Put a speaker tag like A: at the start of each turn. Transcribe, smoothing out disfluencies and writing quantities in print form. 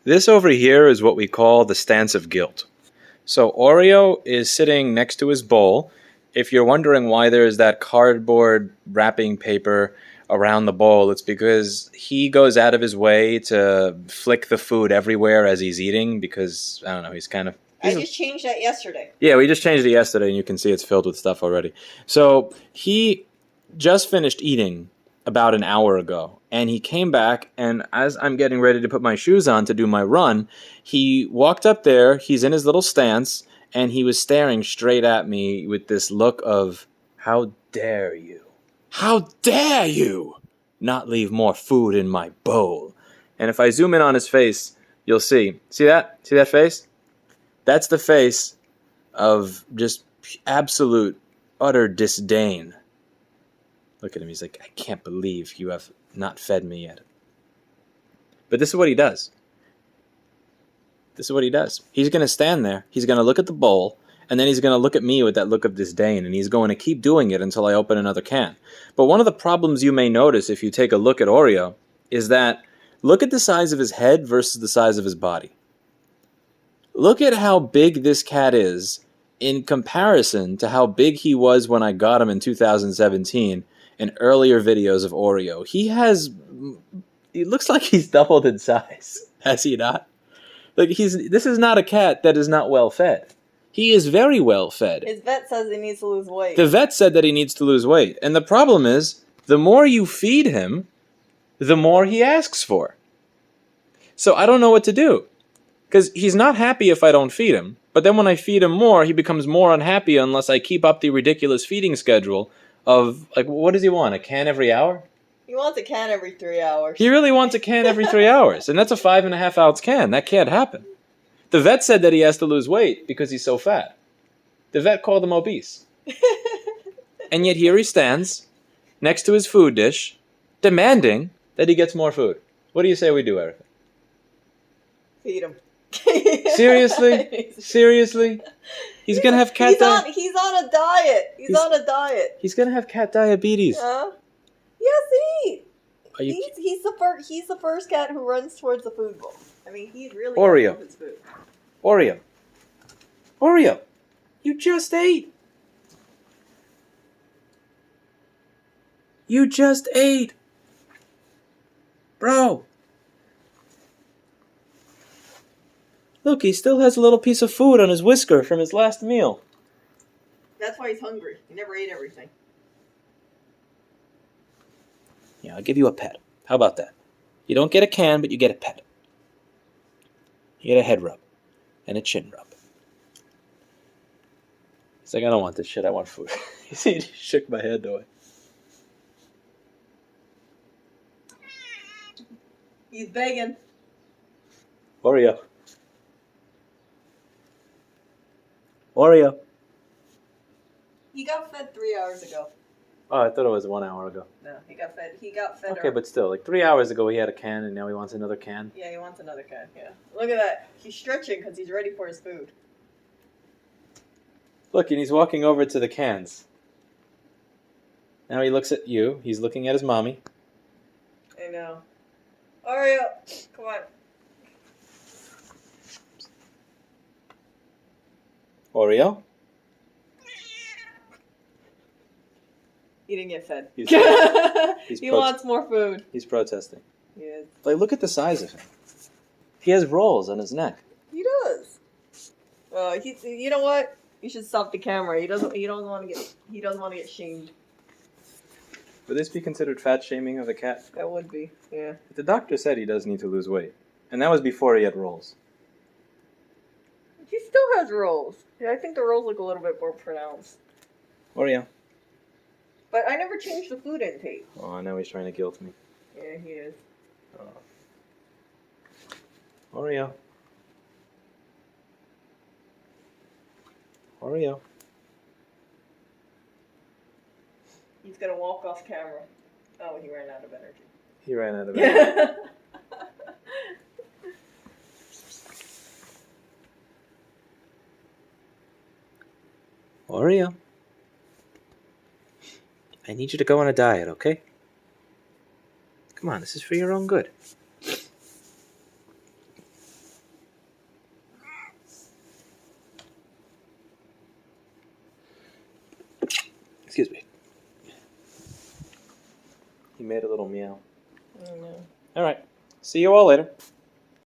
A: This over here is what we call the stance of guilt. So Oreo is sitting next to his bowl. If you're wondering why there's that cardboard wrapping paper around the bowl, it's because he goes out of his way to flick the food everywhere as he's eating because, I don't know,
B: I just changed that yesterday.
A: Yeah, we just changed it yesterday and you can see it's filled with stuff already. So he just finished eating about an hour ago, and he came back, and as I'm getting ready to put my shoes on to do my run, he walked up there, he's in his little stance, and he was staring straight at me with this look of, how dare you? How dare you not leave more food in my bowl? And if I zoom in on his face, you'll see that? See that face? That's the face of just absolute, utter disdain. Look at him. He's like, I can't believe you have not fed me yet. But this is what he does. This is what he does. He's going to stand there. He's going to look at the bowl. And then he's going to look at me with that look of disdain. And he's going to keep doing it until I open another can. But one of the problems you may notice if you take a look at Oreo is that look at the size of his head versus the size of his body. Look at how big this cat is in comparison to how big he was when I got him in 2017 in earlier videos of Oreo. It looks like he's doubled in size, has he not? Like this is not a cat that is not well fed. He is very well fed.
B: His vet says he needs to lose weight.
A: The vet said that he needs to lose weight. And the problem is, the more you feed him, the more he asks for. So I don't know what to do. Because he's not happy if I don't feed him. But then when I feed him more, he becomes more unhappy unless I keep up the ridiculous feeding schedule of, like, what does he want? A can every hour?
B: He wants a can every 3 hours.
A: He really wants a can every 3 hours. And that's a 5.5 ounce can. That can't happen. The vet said that he has to lose weight because he's so fat. The vet called him obese. And yet here he stands next to his food dish, demanding that he gets more food. What do you say we do, Erica?
B: Feed him.
A: Seriously? Seriously? He's gonna have cat diabetes.
B: He's on a diet. He's on a diet.
A: He's gonna have cat diabetes.
B: Yes, eat.
A: He's
B: He's the first cat who runs towards the food bowl. I mean, he's really
A: Oreo.
B: his food.
A: Oreo. You just ate. You just ate. Bro. Look, he still has a little piece of food on his whisker from his last meal.
B: That's why he's hungry. He never ate everything.
A: Yeah, I'll give you a pet. How about that? You don't get a can, but you get a pet. You get a head rub and a chin rub. He's like, I don't want this shit. I want food. You see, he just shook my head away.
B: He's begging.
A: Oreo.
B: He got fed 3 hours ago.
A: Oh, I thought it was 1 hour ago.
B: No, he got fed.
A: Okay, but still, like 3 hours ago he had a can and now he wants another can.
B: Yeah, he wants another can, yeah. Look at that. He's stretching because he's ready for his food.
A: Look, and he's walking over to the cans. Now he looks at you. He's looking at his mommy.
B: I know. Oreo, come on.
A: Oreo?
B: He didn't get fed.
A: He
B: wants more food.
A: He's protesting.
B: He is.
A: Like, look at the size of him. He has rolls on his neck.
B: He does. You know what? You should stop the camera. He doesn't want to get shamed.
A: Would this be considered fat shaming of a cat?
B: That would be, yeah.
A: The doctor said he does need to lose weight. And that was before he had rolls.
B: He still has rolls. Yeah, I think the rolls look a little bit more pronounced.
A: Oreo.
B: But I never changed the food intake.
A: Oh, now he's trying to guilt me.
B: Yeah, he is.
A: Oh. Oreo.
B: He's gonna walk off camera. Oh, he ran out of energy.
A: He ran out of energy. Oreo. I need you to go on a diet, okay? Come on, this is for your own good. Excuse me. He made a little meow.
B: I don't know.
A: All right. See you all later.